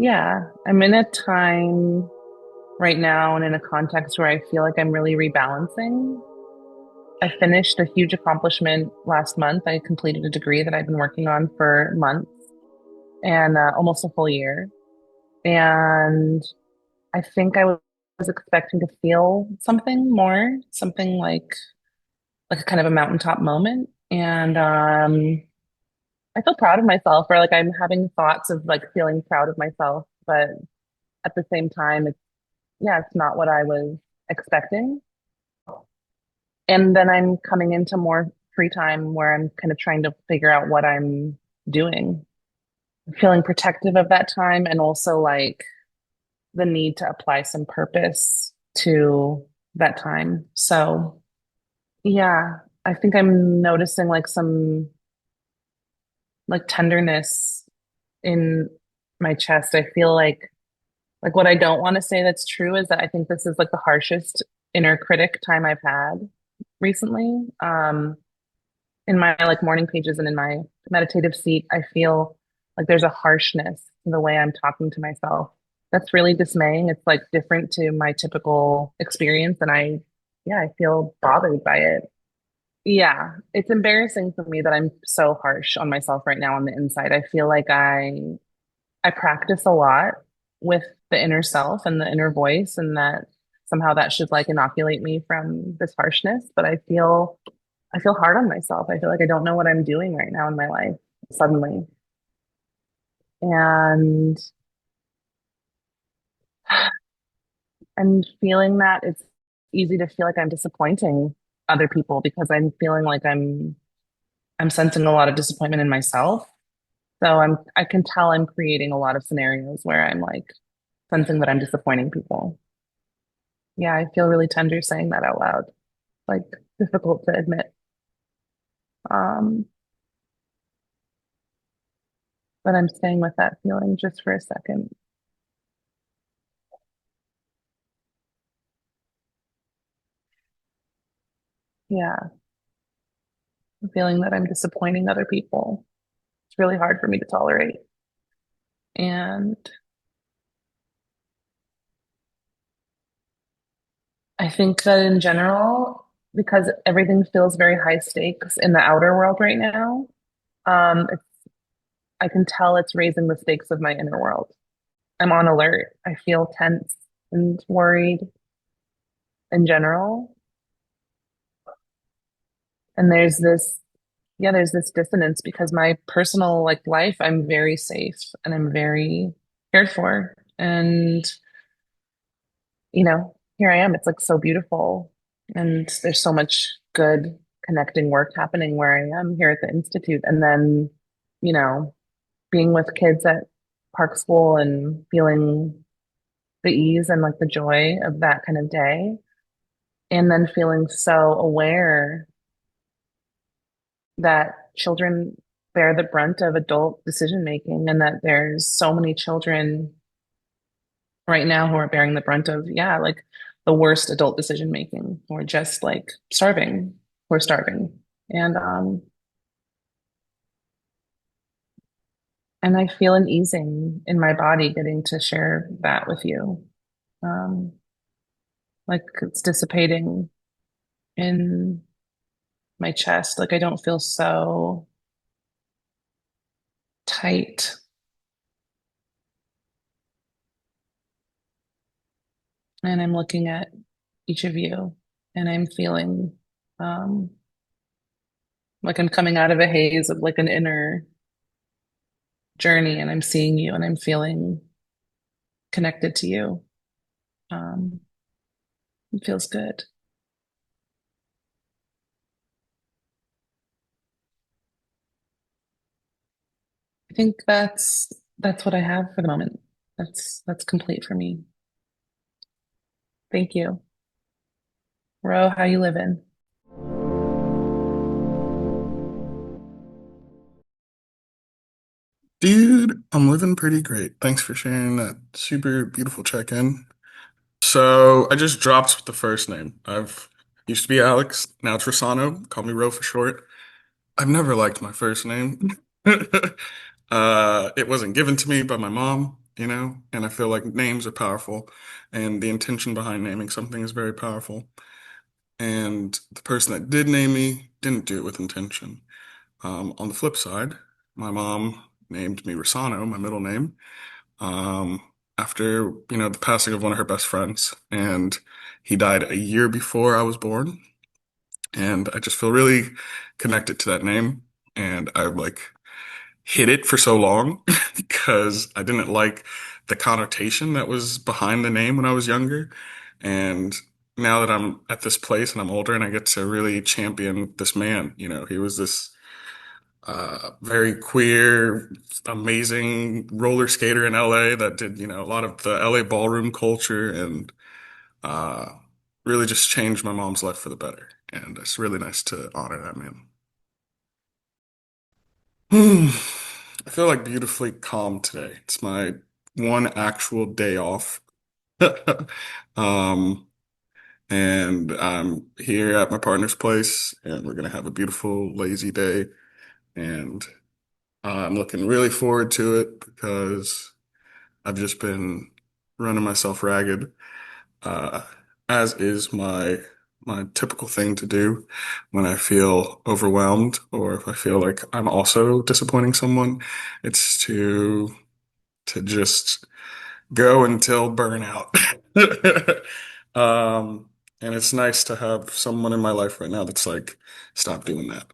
Yeah, I'm in a time right now and in a context where I feel like I'm really rebalancing. I finished a huge accomplishment last month. I completed a degree that I've been working on for months and almost a full year. And I think was expecting to feel something more, something like a kind of a mountaintop moment. And I feel proud of myself, or like I'm having thoughts of like feeling proud of myself, but at the same time, it's not what I was expecting. And then I'm coming into more free time where I'm kind of trying to figure out what I'm doing, feeling protective of that time, and also like the need to apply some purpose to that time. So, yeah, I think I'm noticing like some like tenderness in my chest. I feel like what I don't want to say that's true is that I think this is like the harshest inner critic time I've had recently. In my like morning pages and in my meditative seat, I feel like there's a harshness in the way I'm talking to myself. That's really dismaying. It's like different to my typical experience, and I feel bothered by it. Yeah, it's embarrassing for me that I'm so harsh on myself right now on the inside. I feel like I practice a lot with the inner self and the inner voice, and that somehow that should like inoculate me from this harshness. But I feel hard on myself. I feel like I don't know what I'm doing right now in my life suddenly. And I'm feeling that it's easy to feel like I'm disappointing other people because I'm feeling like I'm sensing a lot of disappointment in myself. So I can tell I'm creating a lot of scenarios where I'm like sensing that I'm disappointing people. Yeah, I feel really tender saying that out loud. Like difficult to admit. Um, but I'm staying with that feeling just for a second. Yeah, the feeling that I'm disappointing other people. It's really hard for me to tolerate. And I think that in general, because everything feels very high stakes in the outer world right now, it's, I can tell it's raising the stakes of my inner world. I'm on alert. I feel tense and worried in general. And there's this dissonance because my personal like life, I'm very safe and I'm very cared for. And, here I am. It's like so beautiful. And there's so much good connecting work happening where I am here at the Institute. And then, you know, being with kids at Park School and feeling the ease and like the joy of that kind of day. And then feeling so aware that children bear the brunt of adult decision making and that there's so many children right now who are bearing the brunt of, yeah, like the worst adult decision making or just like starving or starving. And and I feel an easing in my body getting to share that with you. Um, like it's dissipating in my chest. Like I don't feel so tight. And I'm looking at each of you and I'm feeling um like I'm coming out of a haze of like an inner journey and I'm seeing you and I'm feeling connected to you. Um, it feels good. I think that's what I have for the moment. That's complete for me. Thank you. Ro, how you living? Dude, I'm living pretty great. Thanks for sharing that super beautiful check-in. So I just dropped the first name. I've used to be Alex, now it's Rossano. Call me Ro for short. I've never liked my first name. It wasn't given to me by my mom, you know? And I feel like names are powerful and the intention behind naming something is very powerful. And the person that did name me didn't do it with intention. On the flip side, my mom named me Rossano, my middle name, um, after, the passing of one of her best friends. And he died a year before I was born. And I just feel really connected to that name. And I've like hid it for so long because I didn't like the connotation that was behind the name when I was younger. And now that I'm at this place and I'm older and I get to really champion this man, he was this very queer, amazing roller skater in LA that did, a lot of the LA ballroom culture and uh, really just changed my mom's life for the better. And it's really nice to honor that man. I feel like beautifully calm today. It's my one actual day off. Um, and I'm here at my partner's place, and we're gonna have a beautiful, lazy day. And I'm looking really forward to it because I've just been running myself ragged, uh, as is my typical thing to do when I feel overwhelmed or if I feel like I'm also disappointing someone. It's to just go until burnout. Um, and it's nice to have someone in my life right now that's like, stop doing that.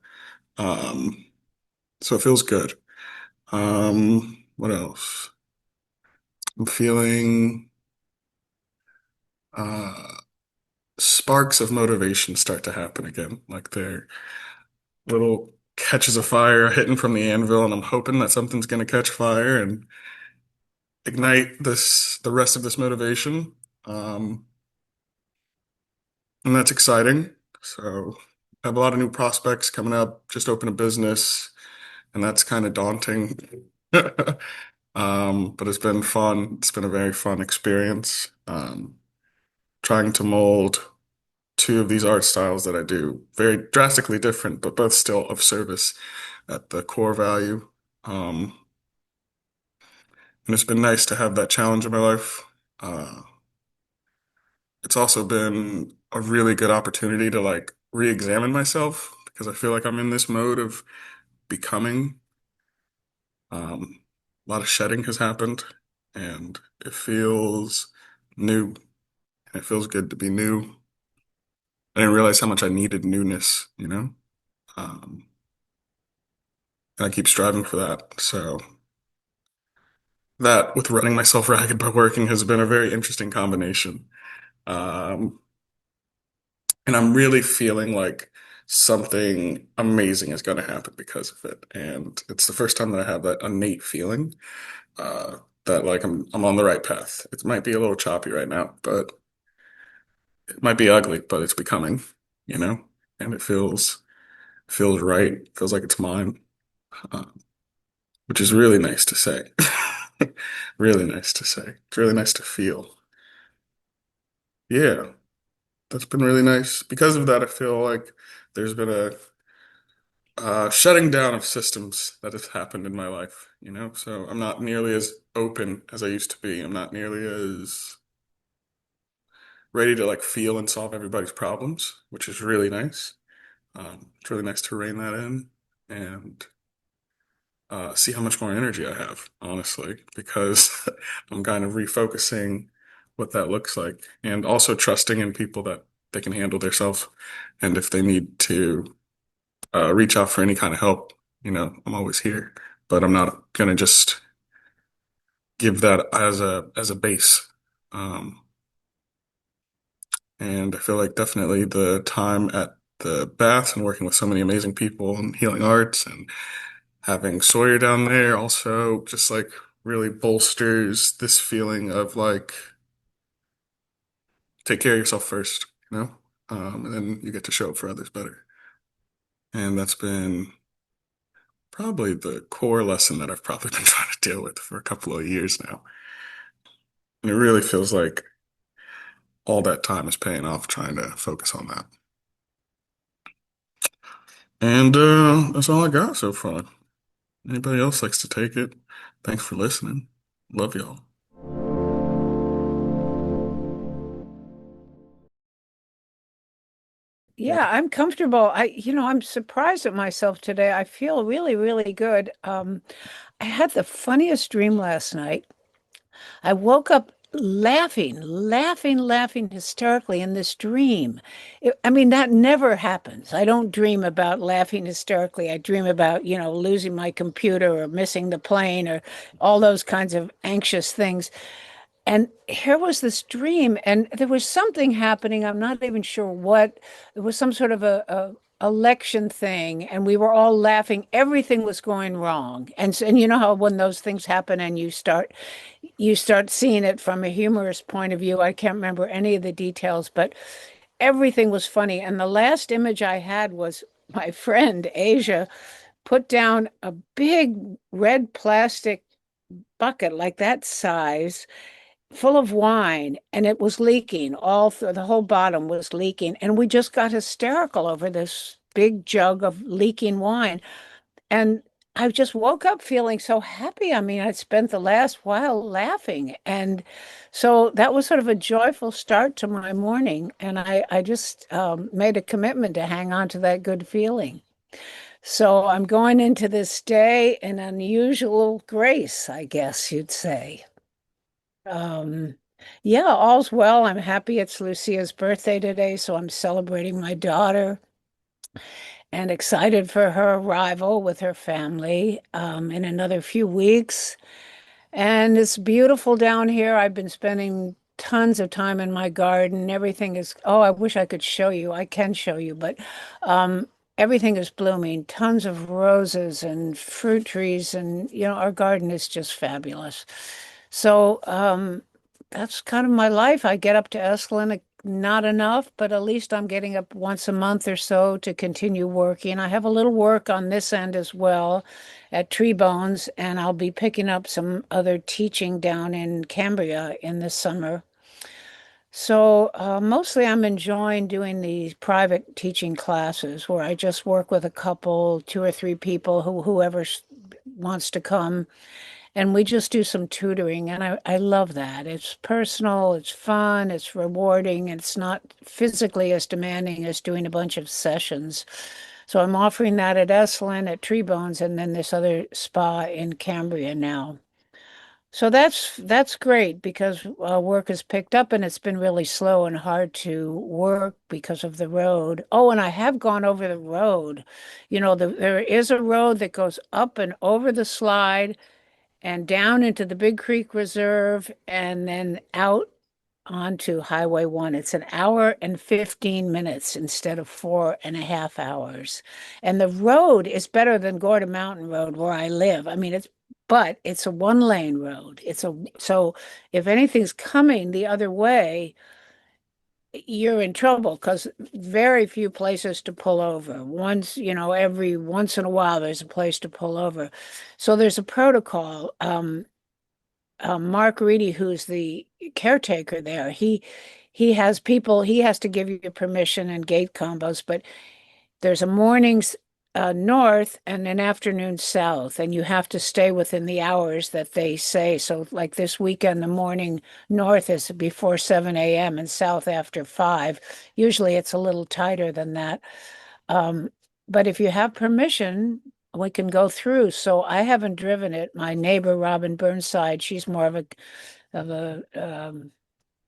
Um, so it feels good. What else? I'm feeling uh sparks of motivation start to happen again. Like they're little catches of fire hitting from the anvil, and I'm hoping that something's gonna catch fire and ignite the rest of this motivation. Um, and that's exciting. So I have a lot of new prospects coming up, just open a business, and that's kind of daunting. But it's been fun. It's been a very fun experience. Trying to mold two of these art styles that I do, very drastically different, but both still of service at the core value. Um, and it's been nice to have that challenge in my life. Uh, it's also been a really good opportunity to like re-examine myself because I feel like I'm in this mode of becoming. A lot of shedding has happened and it feels new. It feels good to be new. I didn't realize how much I needed newness, you know? Um, and I keep striving for that. So that with running myself ragged by working has been a very interesting combination. Um, and I'm really feeling like something amazing is going to happen because of it. And it's the first time that I have that innate feeling, uh, that like I'm on the right path. It might be a little choppy right now, but it might be ugly, but it's becoming, you know, and it feels right. Feels like it's mine, uh, which is really nice to say. Really nice to say. It's really nice to feel. Yeah, that's been really nice. Because of that, I feel like there's been a shutting down of systems that has happened in my life, you know? So I'm not nearly as open as I used to be. I'm not nearly as ready to like feel and solve everybody's problems, which is really nice. It's really nice to rein that in and see how much more energy I have, honestly, because I'm kind of refocusing what that looks like and also trusting in people that they can handle themselves. And if they need to reach out for any kind of help, I'm always here. But I'm not gonna just give that as a base. Um, and I feel like definitely the time at the bath and working with so many amazing people and healing arts and having Sawyer down there also just like really bolsters this feeling of like take care of yourself first, you know? And then you get to show up for others better. And that's been probably the core lesson that I've probably been trying to deal with for a couple of years now. And it really feels like all that time is paying off trying to focus on that. And that's all I got so far. Anybody else likes to take it? Thanks for listening. Love y'all. Yeah. Yeah, I'm comfortable. I'm surprised at myself today. I feel really, really good. I had the funniest dream last night. I woke up laughing, laughing, laughing hysterically in this dream. I mean, that never happens. I don't dream about laughing hysterically. I dream about, losing my computer or missing the plane or all those kinds of anxious things. And here was this dream, and there was something happening. I'm not even sure what. It was some sort of a election thing, and we were all laughing. Everything was going wrong, and you know how when those things happen, and you start seeing it from a humorous point of view. I can't remember any of the details, but everything was funny. And the last image I had was my friend Asia put down a big red plastic bucket like that size full of wine, and it was leaking all through. The whole bottom was leaking, and we just got hysterical over this big jug of leaking wine. And I just woke up feeling so happy. I mean, I'd spent the last while laughing, and so that was sort of a joyful start to my morning, and I just made a commitment to hang on to that good feeling. So I'm going into this day in unusual grace, I guess you'd say. Um, yeah, all's well. I'm happy it's Lucia's birthday today, so I'm celebrating my daughter and excited for her arrival with her family in another few weeks. And it's beautiful down here. I've been spending tons of time in my garden. Everything is, oh, I wish I could show you. I can show you, but um, everything is blooming. Tons of roses and fruit trees, and our garden is just fabulous. So that's kind of my life. I get up to Esalen, not enough, but at least I'm getting up once a month or so to continue working. I have a little work on this end as well at Tree Bones, and I'll be picking up some other teaching down in Cambria in the summer. So mostly I'm enjoying doing these private teaching classes where I just work with a couple, two or three people whoever wants to come, and we just do some tutoring, and I love that. It's personal, it's fun, it's rewarding, and it's not physically as demanding as doing a bunch of sessions. So I'm offering that at Esalen, at Tree Bones, and then this other spa in Cambria now. So that's great because work is picked up and it's been really slow and hard to work because of the road. Oh, and I have gone over the road. There is a road that goes up and over the slide and down into the Big Creek Reserve and then out onto Highway 1. It's an hour and 15 minutes instead of 4.5 hours. And the road is better than Gordon Mountain Road where I live. I mean, it's a one-lane road. So if anything's coming the other way, you're in trouble because very few places to pull over. Every once in a while, there's a place to pull over. So there's a protocol. Mark Reedy, who's the caretaker there, he has people. He has to give you permission and gate combos, but there's a mornings north and an afternoon south, and you have to stay within the hours that they say. So, like this weekend, the morning north is before 7 a.m. and south after 5. Usually it's a little tighter than that. Um, but if you have permission, we can go through. So I haven't driven it. My neighbor, Robin Burnside, she's more of a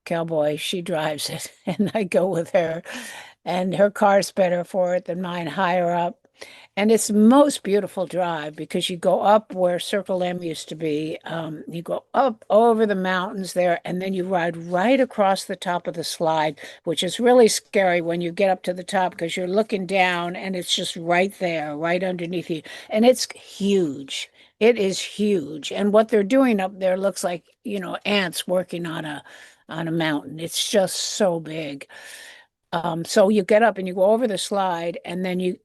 cowboy. She drives it, and I go with her. And her car's better for it than mine higher up. And it's the most beautiful drive because you go up where Circle M used to be. You go up over the mountains there, and then you ride right across the top of the slide, which is really scary when you get up to the top because you're looking down and it's just right there, right underneath you. And it's huge. It is huge. And what they're doing up there looks like, ants working on a mountain. It's just so big. So you get up and you go over the slide, and then you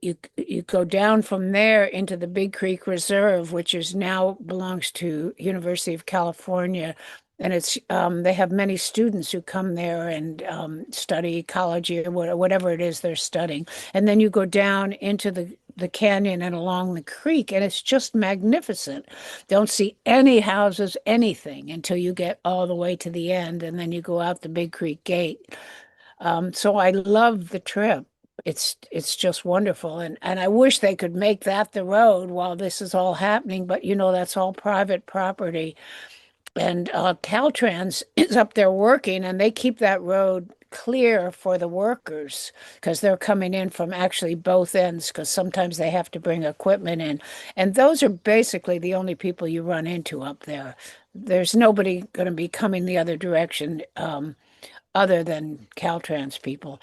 go down from there into the Big Creek Reserve, which is now belongs to University of California, and it's they have many students who come there and study ecology or whatever it is they're studying, and then you go down into the canyon and along the creek, and it's just magnificent. Don't see any houses, anything until you get all the way to the end, and then you go out the Big Creek Gate. So I love the trip. it's just wonderful. And I wish they could make that the road while this is all happening, but that's all private property. And Caltrans is up there working, and they keep that road clear for the workers because they're coming in from actually both ends because sometimes they have to bring equipment in. And those are basically the only people you run into up there. There's nobody going to be coming the other direction other than Caltrans people.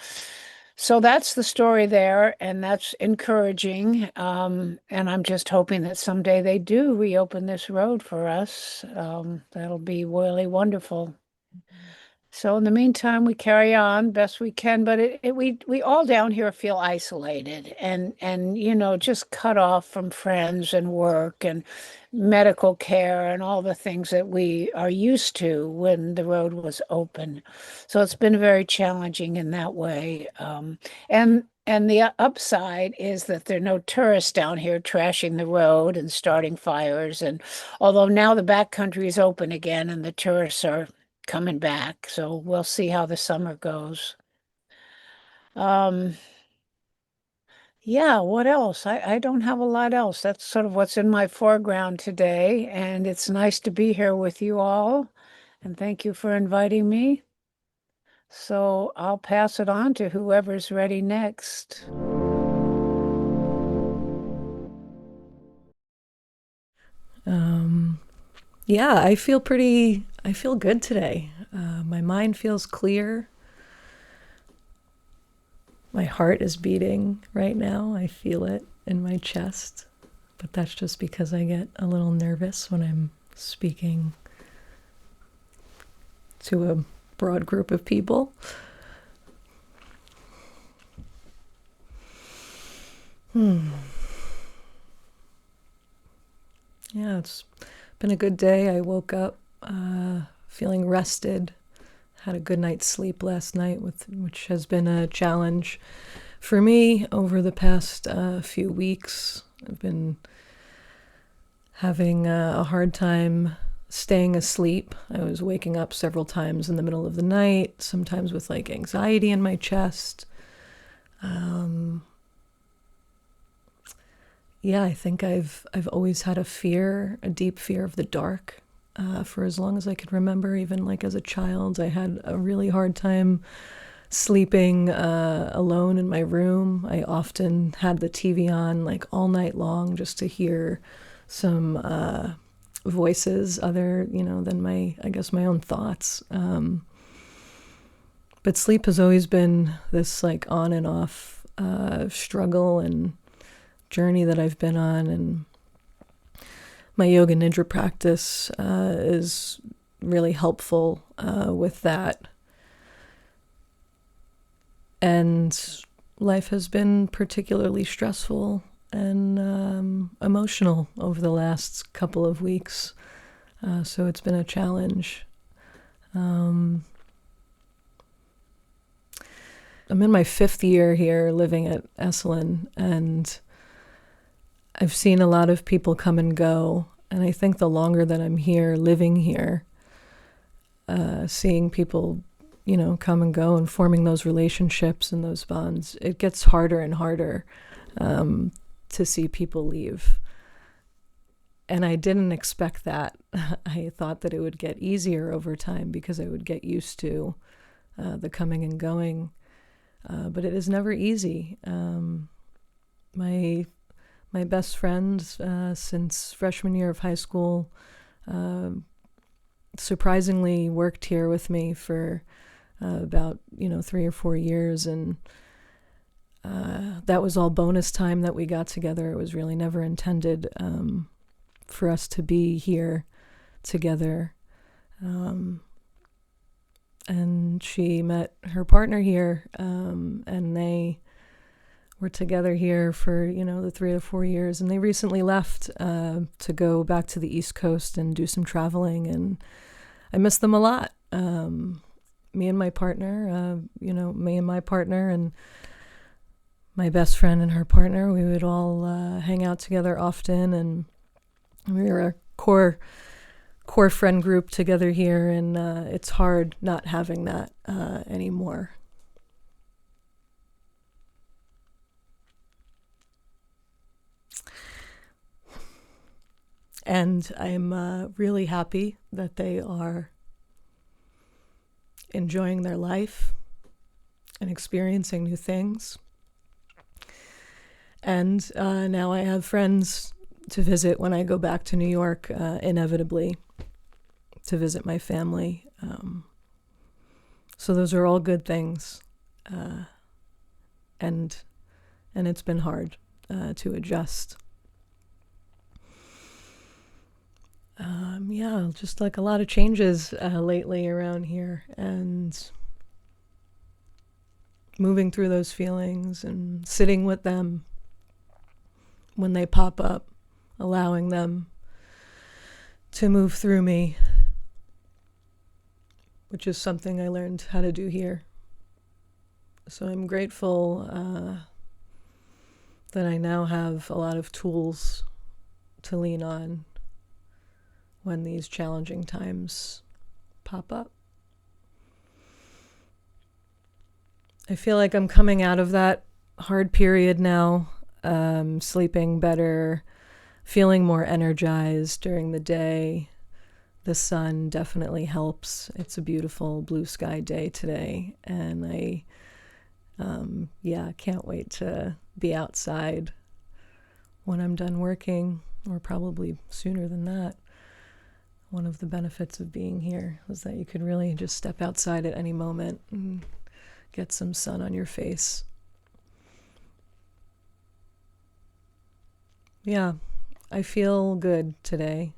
So that's the story there, and that's encouraging. And I'm just hoping that someday they do reopen this road for us. That'll be really wonderful. So in the meantime, we carry on best we can, but we all down here feel isolated and just cut off from friends and work and medical care and all the things that we are used to when the road was open. So it's been very challenging in that way. And the upside is that there are no tourists down here trashing the road and starting fires. And although now the backcountry is open again and the tourists are coming back. So we'll see how the summer goes. Um, yeah, what else? I don't have a lot else. That's sort of what's in my foreground today. And it's nice to be here with you all. And thank you for inviting me. So I'll pass it on to whoever's ready next. Yeah, I feel good today. My mind feels clear. My heart is beating right now. I feel it in my chest, but that's just because I get a little nervous when I'm speaking to a broad group of people. Yeah, it's been a good day. I woke up feeling rested. Had a good night's sleep last night, which has been a challenge for me over the past few weeks. I've been having a hard time staying asleep. I was waking up several times in the middle of the night, sometimes with like anxiety in my chest. Yeah, I think I've always had a deep fear of the dark. For as long as I could remember, even like as a child, I had a really hard time sleeping alone in my room. I often had the TV on like all night long just to hear some voices other, than my own thoughts. But sleep has always been this like on and off struggle and journey that I've been on, and my yoga nidra practice is really helpful with that. And life has been particularly stressful and emotional over the last couple of weeks. So it's been a challenge. I'm in my 5th year here living at Esalen, and I've seen a lot of people come and go, and I think the longer that I'm here, living here, seeing people, come and go and forming those relationships and those bonds, it gets harder and harder to see people leave. And I didn't expect that. I thought that it would get easier over time because I would get used to the coming and going, but it is never easy. My best friends since freshman year of high school surprisingly worked here with me for about 3 or 4 years, and that was all bonus time that we got together. It was really never intended for us to be here together. And she met her partner here, and they were together here for, the 3 or 4 years. And they recently left to go back to the East Coast and do some traveling. And I miss them a lot. Me and my partner, and my best friend and her partner, we would all hang out together often. And we were a core friend group together here. And it's hard not having that anymore. And I'm really happy that they are enjoying their life and experiencing new things. And now I have friends to visit when I go back to New York, inevitably, to visit my family. So those are all good things. And it's been hard to adjust. Yeah, just like a lot of changes lately around here, and moving through those feelings and sitting with them when they pop up, allowing them to move through me, which is something I learned how to do here. So I'm grateful that I now have a lot of tools to lean on when these challenging times pop up. I feel like I'm coming out of that hard period now, sleeping better, feeling more energized during the day. The sun definitely helps. It's a beautiful blue sky day today, and I can't wait to be outside when I'm done working, or probably sooner than that. One of the benefits of being here is that you could really just step outside at any moment and get some sun on your face. Yeah, I feel good today,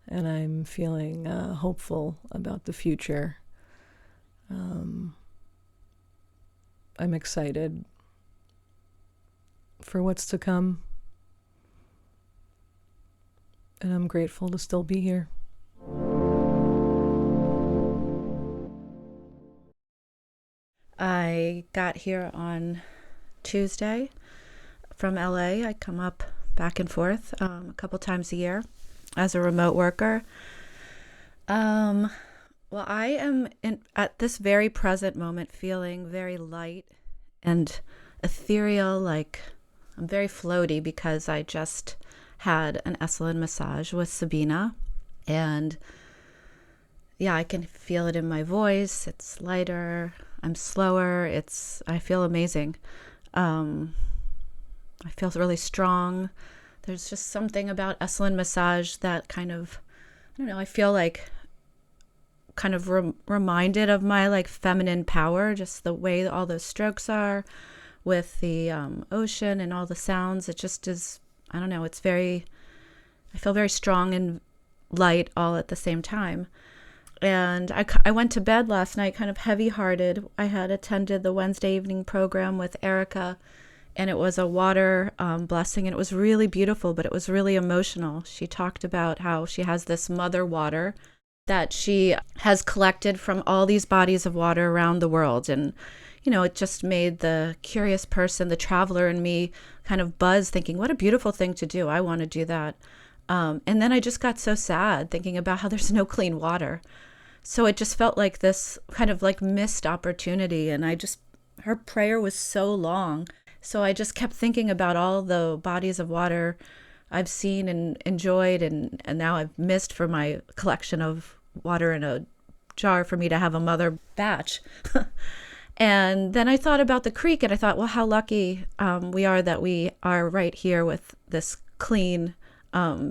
and I'm feeling hopeful about the future. I'm excited for what's to come, and I'm grateful to still be here. I got here on Tuesday from LA. I come up back and forth a couple times a year as a remote worker. Well, I am at this very present moment feeling very light and ethereal, like I'm very floaty because I just had an Esalen massage with Sabina, and yeah, I can feel it in my voice. It's lighter. I'm slower. I feel amazing. I feel really strong. There's just something about Esalen massage that kind of, I don't know, I feel like kind of reminded of my like feminine power, just the way all those strokes are with the ocean and all the sounds. It just is, I don't know, I feel very strong and light all at the same time. And I went to bed last night kind of heavy-hearted. I had attended the Wednesday evening program with Erica, and it was a water blessing, and it was really beautiful, but it was really emotional. She talked about how she has this mother water that she has collected from all these bodies of water around the world. And, you know, it just made the curious person, the traveler in me kind of buzz, thinking, what a beautiful thing to do. I want to do that. And then I just got so sad thinking about how there's no clean water. So it just felt like this kind of like missed opportunity. And her prayer was so long. So I just kept thinking about all the bodies of water I've seen and enjoyed, and now I've missed for my collection of water in a jar for me to have a mother batch. And then I thought about the creek, and I thought, well, how lucky we are that we are right here with this clean,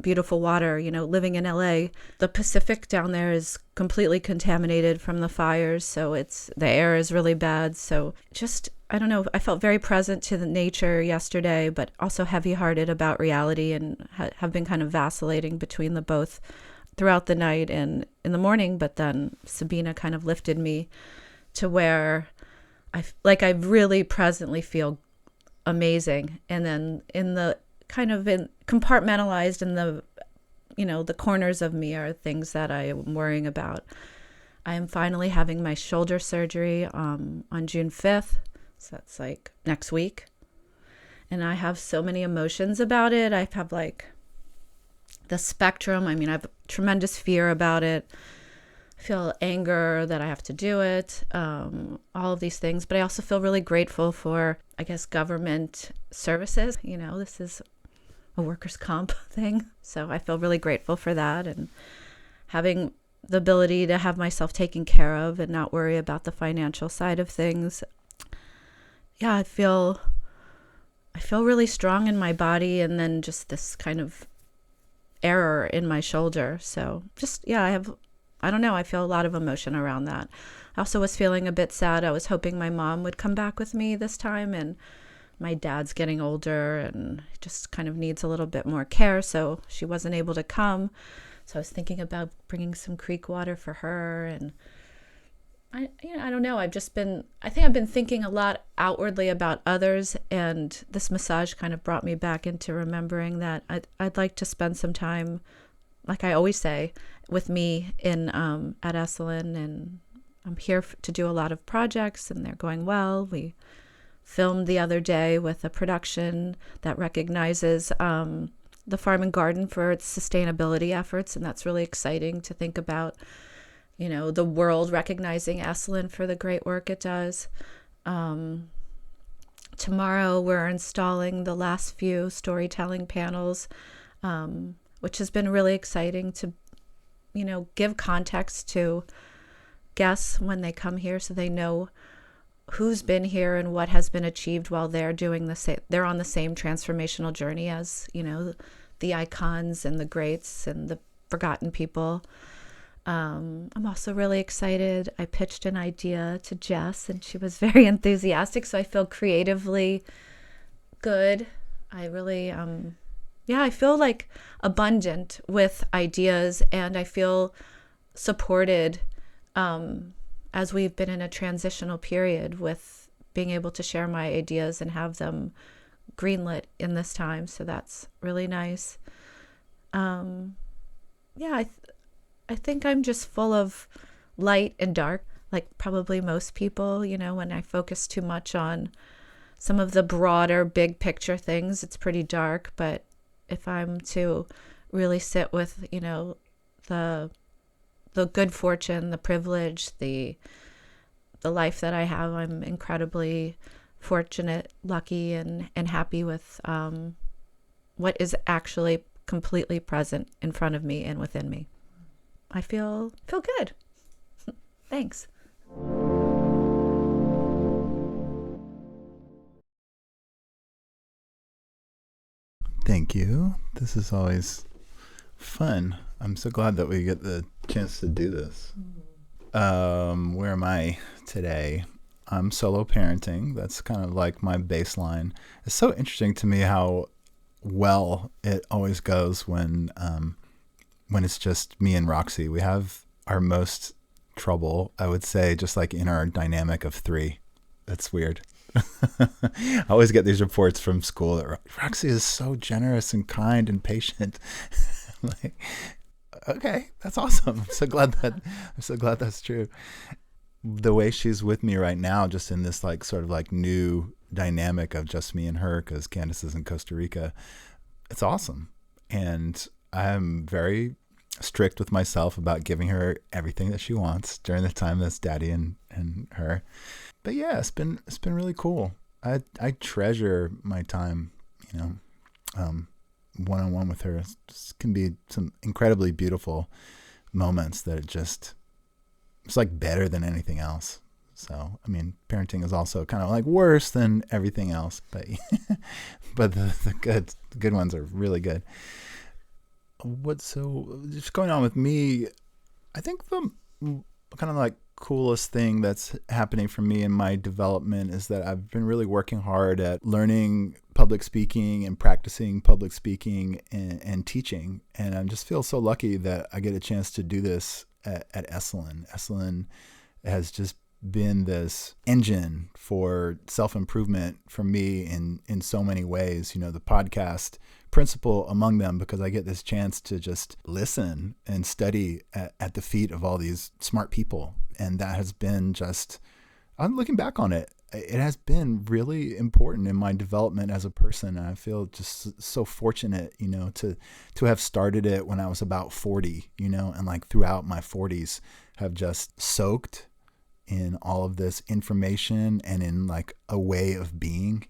beautiful water. You know, living in LA, the Pacific down there is completely contaminated from the fires, so the air is really bad. So just, I don't know, I felt very present to the nature yesterday, but also heavy-hearted about reality, and have been kind of vacillating between the both throughout the night and in the morning. But then Sabina kind of lifted me to where I really presently feel amazing. And then compartmentalized in the, you know, the corners of me are things that I am worrying about. I am finally having my shoulder surgery on June 5th. So that's like next week. And I have so many emotions about it. I have like the spectrum. I mean, I have tremendous fear about it. I feel anger that I have to do it, all of these things. But I also feel really grateful for, I guess, government services. You know, this is a workers' comp thing. So I feel really grateful for that, and having the ability to have myself taken care of and not worry about the financial side of things. Yeah, I feel really strong in my body, and then just this kind of error in my shoulder. So just, yeah, I don't know, I feel a lot of emotion around that. I also was feeling a bit sad. I was hoping my mom would come back with me this time, and my dad's getting older and just kind of needs a little bit more care, so she wasn't able to come. So I was thinking about bringing some creek water for her, and I don't know. I think I've been thinking a lot outwardly about others, and this massage kind of brought me back into remembering that I'd like to spend some time, like I always say, with me in at Esalen, and I'm here to do a lot of projects, and they're going well. We filmed the other day with a production that recognizes the farm and garden for its sustainability efforts, and that's really exciting to think about, the world recognizing Esalen for the great work it does. Tomorrow we're installing the last few storytelling panels, which has been really exciting to, give context to guests when they come here, so they know who's been here and what has been achieved while they're doing they're on the same transformational journey as, the icons and the greats and the forgotten people. I'm also really excited. I pitched an idea to Jess, and she was very enthusiastic, so I feel creatively good. I really, I feel like abundant with ideas, and I feel supported as we've been in a transitional period with being able to share my ideas and have them greenlit in this time. So that's really nice. I think I'm just full of light and dark, like probably most people. When I focus too much on some of the broader big picture things, it's pretty dark. But if I'm to really sit with, the good fortune, the privilege, the life that I have, I'm incredibly fortunate, lucky, and happy with what is actually completely present in front of me and within me. I feel good. Thanks. Thank you. This is always fun. I'm so glad that we get the chance to do this. Where am I today? I'm solo parenting. That's kind of like my baseline. It's so interesting to me how well it always goes when it's just me and Roxy. We have our most trouble, I would say, just like in our dynamic of three. That's weird. I always get these reports from school that Roxy is so generous and kind and patient. I'm like, okay, that's awesome. I'm so glad that's true. The way she's with me right now, just in this like sort of like new dynamic of just me and her, because Candace is in Costa Rica, it's awesome. And I'm very strict with myself about giving her everything that she wants during the time that's Daddy and her. But yeah, it's been really cool. I treasure my time, one-on-one with her. It can be some incredibly beautiful moments that it's like better than anything else. So, I mean, parenting is also kind of like worse than everything else, but but the good ones are really good. So just going on with me, I think the kind of like coolest thing that's happening for me in my development is that I've been really working hard at learning public speaking and practicing public speaking and teaching. And I just feel so lucky that I get a chance to do this at Esalen. Esalen has just been this engine for self-improvement for me in so many ways. The podcast principle among them, because I get this chance to just listen and study at the feet of all these smart people. And that has been I'm looking back on it, it has been really important in my development as a person. And I feel just so fortunate, to have started it when I was about 40, and like throughout my 40s have just soaked in all of this information and in like a way of being.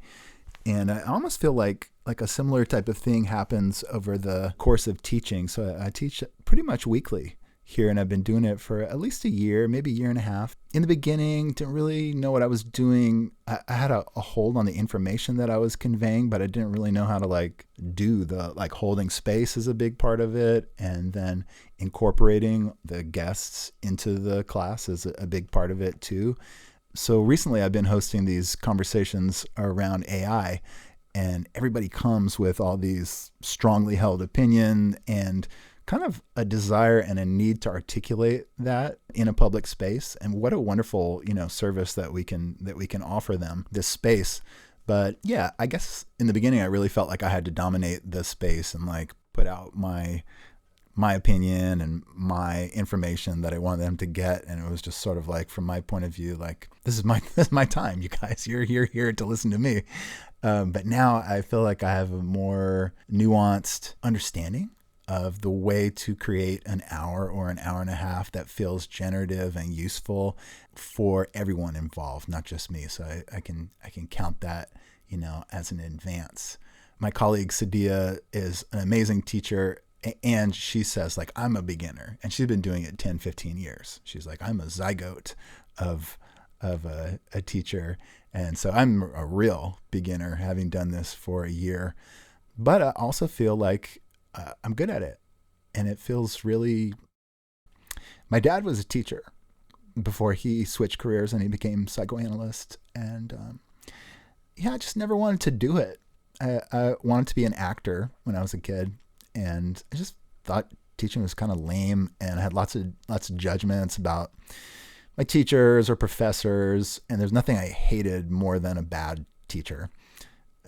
And I almost feel like a similar type of thing happens over the course of teaching. So I teach pretty much weekly here, and I've been doing it for at least a year, maybe a year and a half. In the beginning, didn't really know what I was doing. I had a hold on the information that I was conveying, but I didn't really know how to do the holding space is a big part of it. And then incorporating the guests into the class is a big part of it too. So recently I've been hosting these conversations around AI, and everybody comes with all these strongly held opinion and kind of a desire and a need to articulate that in a public space. And what a wonderful, service that we can offer them, this space. But yeah, I guess in the beginning, I really felt like I had to dominate the space and put out my opinion and my information that I wanted them to get. And it was just sort of from my point of view, this is my time, you guys, you're here to listen to me. But now I feel like I have a more nuanced understanding of the way to create an hour or an hour and a half that feels generative and useful for everyone involved, not just me. So I can count that, as an advance. My colleague Sadia is an amazing teacher, and she says I'm a beginner, and she's been doing it 10, 15 years. She's like, I'm a zygote of a teacher. And so I'm a real beginner, having done this for a year, but I also feel like I'm good at it. And it feels really, my dad was a teacher before he switched careers and he became psychoanalyst. And I just never wanted to do it. I wanted to be an actor when I was a kid, and I just thought teaching was kind of lame, and I had lots of judgments about my teachers or professors. And there's nothing I hated more than a bad teacher.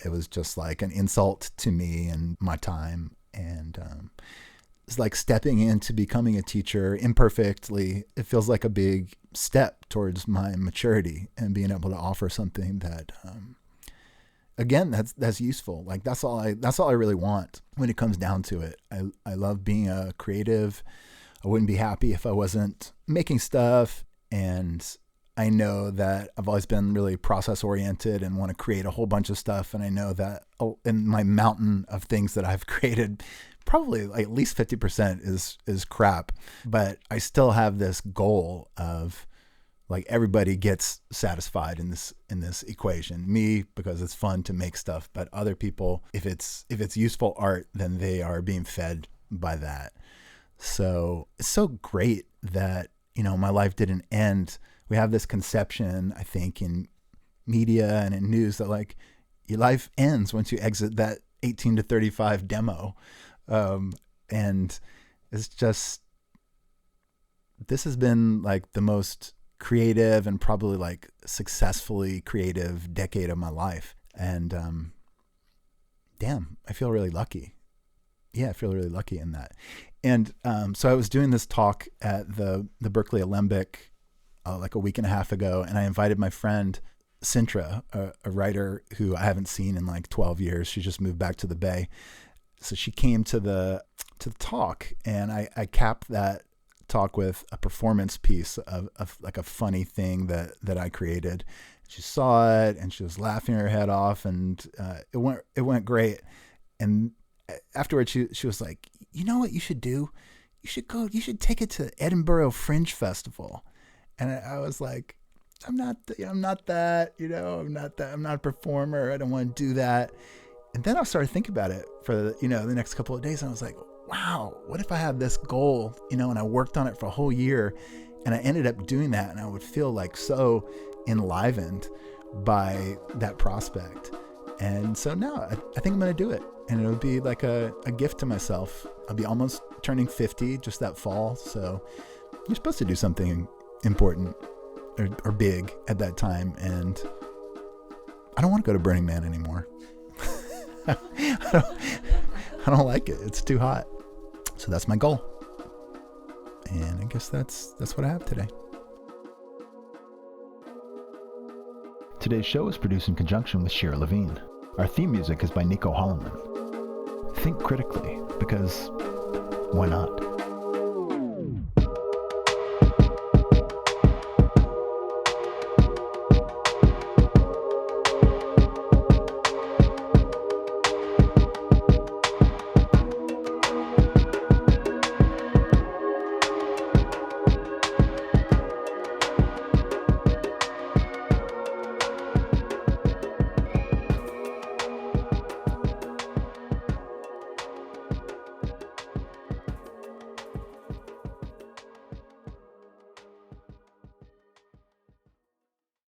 It was just an insult to me and my time. And it's stepping into becoming a teacher imperfectly. It feels like a big step towards my maturity and being able to offer something that, again, that's useful. That's all I really want when it comes down to it. I love being a creative. I wouldn't be happy if I wasn't making stuff. And I know that I've always been really process oriented and want to create a whole bunch of stuff. And I know that in my mountain of things that I've created, probably at least 50% is crap. But I still have this goal of everybody gets satisfied in this equation. Me, because it's fun to make stuff, but other people, if it's useful art, then they are being fed by that. So it's so great that, my life didn't end. We have this conception, I think, in media and in news that your life ends once you exit that 18 to 35 demo. And it's just, this has been the most creative and probably successfully creative decade of my life. And damn, I feel really lucky. Yeah, I feel really lucky in that. And so I was doing this talk at the Berkeley Alembic a week and a half ago, and I invited my friend Sintra, a writer who I haven't seen in 12 years. She just moved back to the Bay. So she came to the talk, and I capped that talk with a performance piece of a funny thing that I created. She saw it and she was laughing her head off, and it went great. And afterwards she was like, you know what you should do? You should take it to Edinburgh Fringe Festival. And I was like, I'm not that, I'm not a performer. I don't want to do that. And then I started thinking about it for the next couple of days. And I was like, wow, what if I had this goal, and I worked on it for a whole year and I ended up doing that, and I would feel so enlivened by that prospect. And so now I think I'm going to do it, and it'll be a gift to myself. I'll be almost turning 50 just that fall. So you're supposed to do something important or big at that time. And I don't want to go to Burning Man anymore. I don't like it. It's too hot. So that's my goal. And I guess that's what I have today. Today's show is produced in conjunction with Shira Levine. Our theme music is by Nico Holloman. Think critically, because why not?